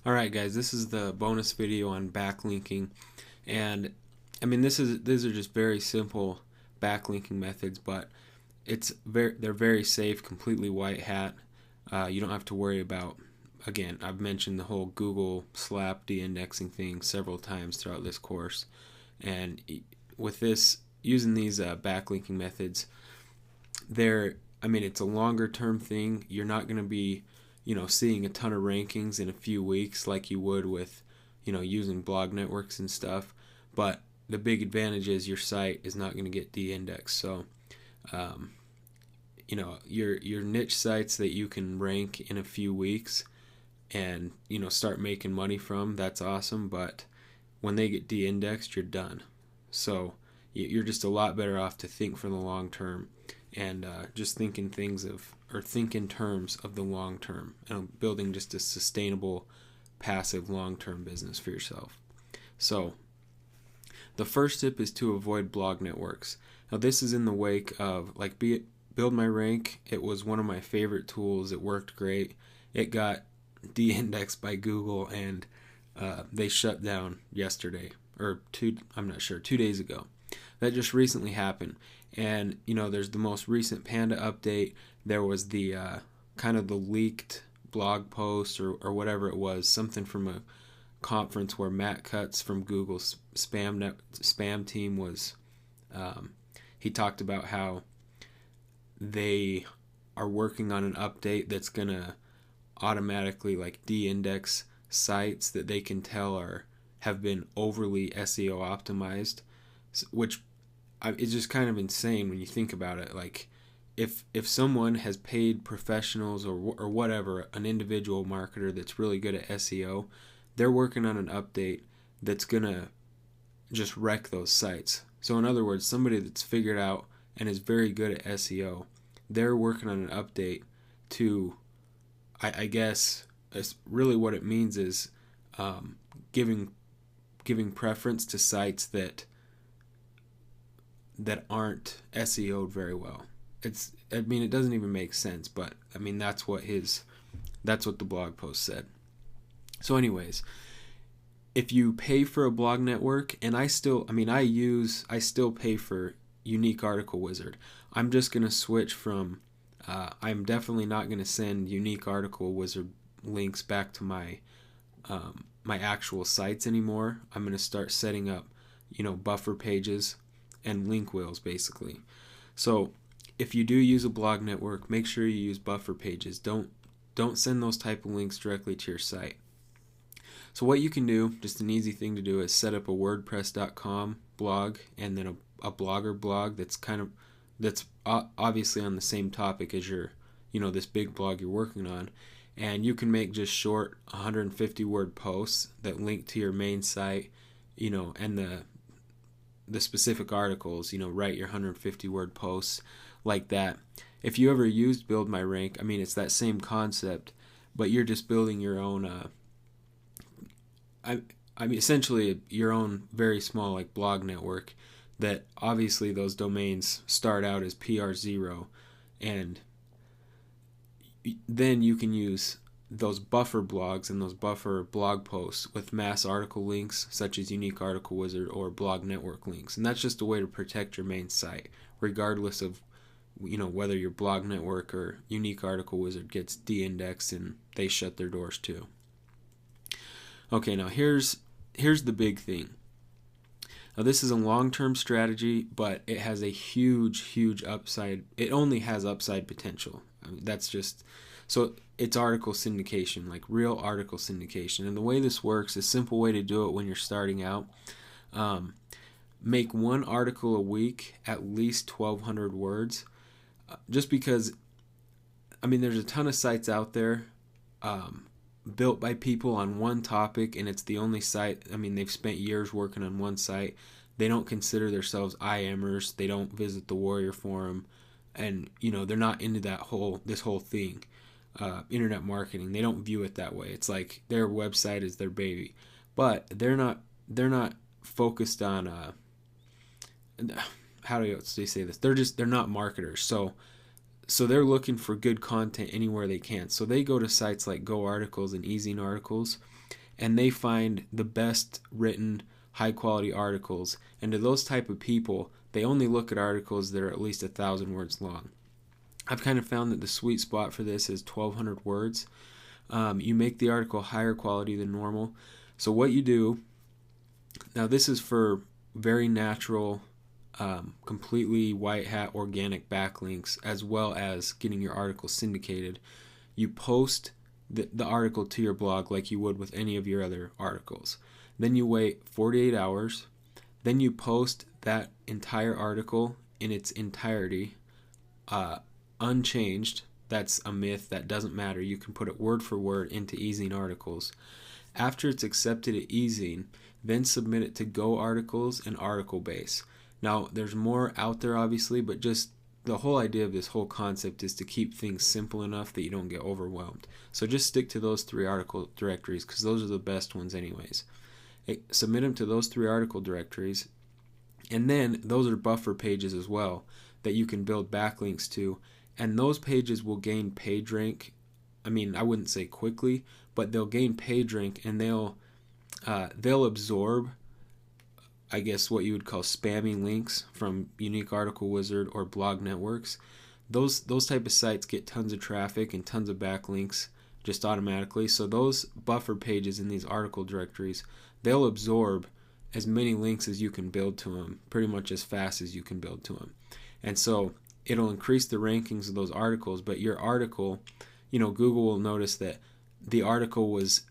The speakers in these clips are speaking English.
Alright guys, this is the bonus video on backlinking, and I mean these are just very simple backlinking methods, but they're very safe, completely white hat. You don't have to worry about, again, I've mentioned the whole Google slap de-indexing thing several times throughout this course, and with this, using these backlinking methods, it's a longer term thing. You're not going to be seeing a ton of rankings in a few weeks like you would with, using blog networks and stuff. But the big advantage is your site is not going to get de-indexed. So, your niche sites that you can rank in a few weeks and, start making money from, that's awesome. But when they get de-indexed, you're done. So you're just a lot better off to think for the long term and just think in terms of the long term and building just a sustainable, passive, long-term business for yourself. So the first tip is to avoid blog networks. Now this is in the wake of Build My Rank. It was one of my favorite tools. It worked great. It got de-indexed by Google, and they shut down yesterday, or 2 days ago. That just recently happened. And there's the most recent Panda update. There was the kind of the leaked blog post or whatever it was, something from a conference where Matt Cutts from Google's spam team was. He talked about how they are working on an update that's gonna automatically de-index sites that they can tell have been overly SEO optimized, which it's just kind of insane when you think about it. If someone has paid professionals or whatever, an individual marketer that's really good at SEO, they're working on an update that's gonna just wreck those sites. So in other words, somebody that's figured out and is very good at SEO, they're working on an update to, I guess, really what it means is giving preference to sites that aren't SEO'd very well. It doesn't even make sense, but that's what the blog post said. So anyways, if you pay for a blog network, and I still pay for Unique Article Wizard. I'm just going to switch from, I'm definitely not going to send Unique Article Wizard links back to my actual sites anymore. I'm going to start setting up, buffer pages and link wheels, basically. So if you do use a blog network, make sure you use buffer pages. Don't send those type of links directly to your site. So what you can do, just an easy thing to do, is set up a WordPress.com blog and then a Blogger blog that's obviously on the same topic as your, this big blog you're working on. And you can make just short 150 word posts that link to your main site, and the specific articles, write your 150 word posts like that. If you ever used Build My Rank, it's that same concept, but you're just building your own, essentially your own very small blog network that obviously those domains start out as PR0, and then you can use those buffer blogs and those buffer blog posts with mass article links such as Unique Article Wizard or blog network links. And that's just a way to protect your main site regardless of whether your blog network or Unique Article Wizard gets de-indexed and they shut their doors too. Okay, now here's the big thing. Now this is a long-term strategy, but it has a huge upside. It only has upside potential. So it's article syndication, real article syndication. And the way this works, a simple way to do it when you're starting out, make one article a week, at least 1,200 words. Just because, there's a ton of sites out there built by people on one topic, and it's the only site. They've spent years working on one site. They don't consider themselves IMers. They don't visit the Warrior Forum, and they're not into this whole thing, internet marketing. They don't view it that way. It's like their website is their baby, but they're not focused on how do they say this? They're not marketers. So So they're looking for good content anywhere they can. So they go to sites like Go Articles and Easing Articles, and they find the best written, high quality articles. And to those type of people, they only look at articles that are at least 1,000 words long. I've kind of found that the sweet spot for this is 1,200 words. You make the article higher quality than normal. So what you do, now this is for very natural, completely white hat organic backlinks, as well as getting your article syndicated. You post the article to your blog like you would with any of your other articles. Then you wait 48 hours. Then you post that entire article in its entirety, unchanged. That's a myth. That doesn't matter. You can put it word for word into Easing Articles. After it's accepted at Easing, then submit it to Go Articles and Article Base. Now, there's more out there, obviously, but just the whole idea of this whole concept is to keep things simple enough that you don't get overwhelmed. So just stick to those 3 article directories, because those are the best ones anyways. Submit them to those 3 article directories, and then those are buffer pages as well that you can build backlinks to, and those pages will gain page rank. I mean, I wouldn't say quickly, but they'll gain page rank, and they'll absorb, I guess, what you would call spamming links from Unique Article Wizard or blog networks. Those type of sites get tons of traffic and tons of backlinks just automatically. So those buffer pages in these article directories, they'll absorb as many links as you can build to them, pretty much as fast as you can build to them. And so it'll increase the rankings of those articles, but your article, Google will notice that the article was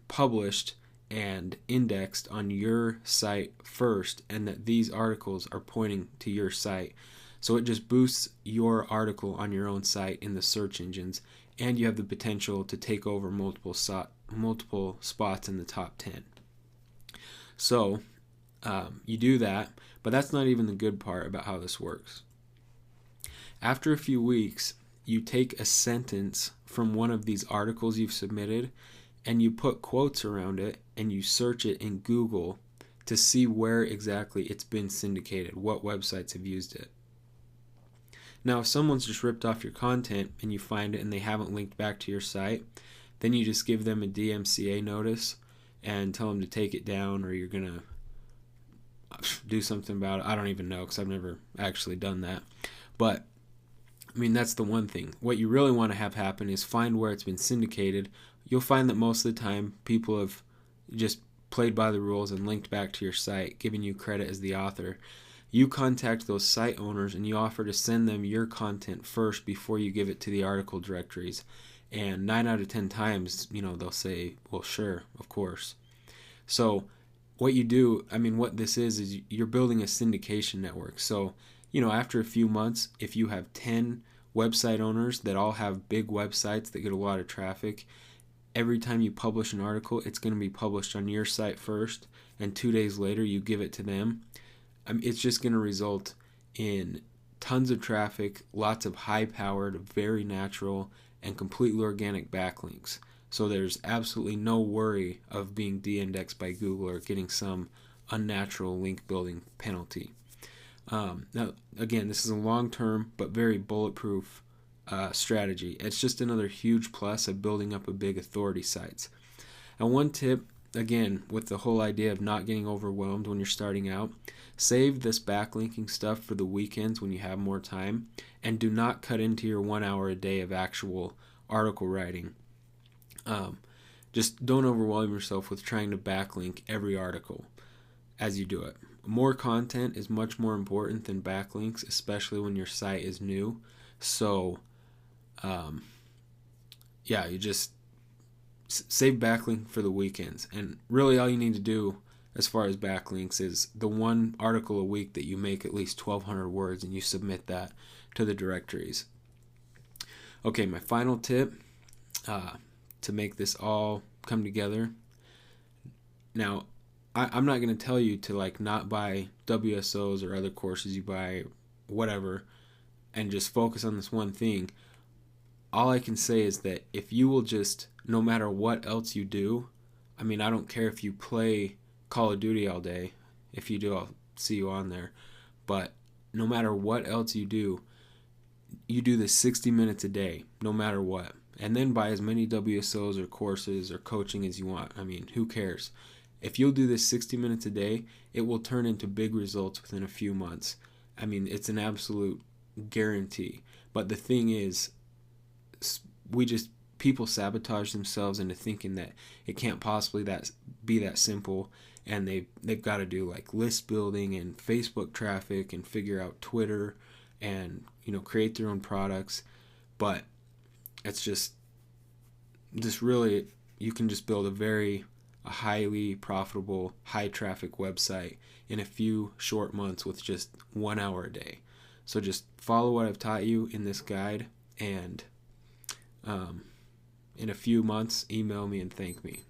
published and indexed on your site first, and that these articles are pointing to your site. So it just boosts your article on your own site in the search engines, and you have the potential to take over multiple spots in the top 10. So you do that, but that's not even the good part about how this works. After a few weeks, you take a sentence from one of these articles you've submitted, and you put quotes around it, and you search it in Google to see where exactly it's been syndicated, what websites have used it. Now, if someone's just ripped off your content and you find it and they haven't linked back to your site, then you just give them a DMCA notice and tell them to take it down, or you're going to do something about it. I don't even know, because I've never actually done that. But I mean, that's the one thing. What you really want to have happen is find where it's been syndicated. You'll find that most of the time people have just played by the rules and linked back to your site, giving you credit as the author. You contact those site owners and you offer to send them your content first before you give it to the article directories. And 9 out of 10 times, they'll say, well, sure, of course. So what you do, what this is you're building a syndication network. So, after a few months, if you have 10 website owners that all have big websites that get a lot of traffic, every time you publish an article, it's going to be published on your site first, and 2 days later you give it to them. It's just going to result in tons of traffic, lots of high-powered, very natural, and completely organic backlinks. So there's absolutely no worry of being de-indexed by Google or getting some unnatural link building penalty. Now, again, this is a long-term but very bulletproof strategy. It's just another huge plus of building up a big authority sites. And one tip, again, with the whole idea of not getting overwhelmed when you're starting out, save this backlinking stuff for the weekends when you have more time, and do not cut into your 1 hour a day of actual article writing. Just don't overwhelm yourself with trying to backlink every article as you do it. More content is much more important than backlinks, especially when your site is new. So, you just save backlink for the weekends. And really all you need to do as far as backlinks is the one article a week that you make at least 1,200 words, and you submit that to the directories. Okay, my final tip to make this all come together. Now, I'm not going to tell you to not buy WSOs or other courses you buy, whatever, and just focus on this one thing. All I can say is that if you will just, no matter what else you do, I don't care if you play Call of Duty all day. If you do, I'll see you on there. But no matter what else you do, you do this 60 minutes a day, no matter what. And then buy as many WSOs or courses or coaching as you want. I mean, who cares? If you'll do this 60 minutes a day, it will turn into big results within a few months. I mean, it's an absolute guarantee. But the thing is, people sabotage themselves into thinking that it can't possibly be that simple, and they've got to do like list building and Facebook traffic and figure out Twitter and create their own products. But it's just really, you can just build a highly profitable, high traffic website in a few short months with just 1 hour a day. So just follow what I've taught you in this guide, and in a few months, email me and thank me.